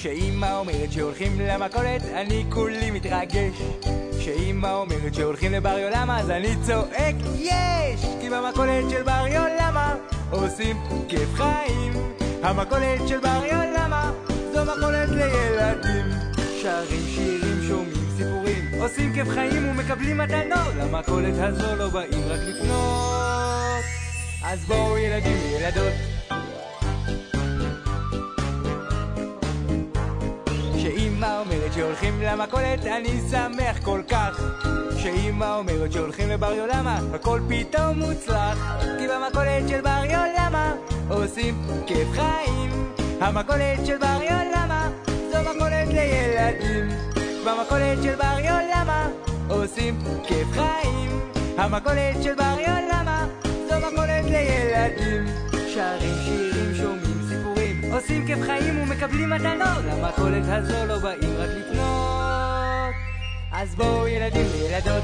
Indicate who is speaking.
Speaker 1: שאמא אומרת שהולכים למכולת אני כולי מתרגש. שאמא אומרת שהולכים לבר יולמה אז אני צועק יש! כי במכולת של בר יולמה עושים כיף חיים. המכולת של בר יולמה זו מכולת לילדים. שרים שירים, שומעים סיפורים, עושים כיף חיים ומקבלים מתנות. למכולת הזו לא באים רק לקנות. אז בואו ילדים וילדות, שאמא אומרת שהולכים למכולת אני שמח כל כך. שאמא אומרת שהולכים לבר יולמה הכל פתאום מוצלח. כי במכולת של בר יולמה עושים כיף חיים. המכולת של בר יולמה זו מכולת לילדים. במכולת של בר יולמה עושים כיף חיים. המכולת של בר יולמה זו מכולת לילדים. שרים שירים, שומעים סיפורים, עושים כיף חיים ומקבלים מתנות. למכולת הזו לא באים רק לקנות. אז בואו ילדים וילדות,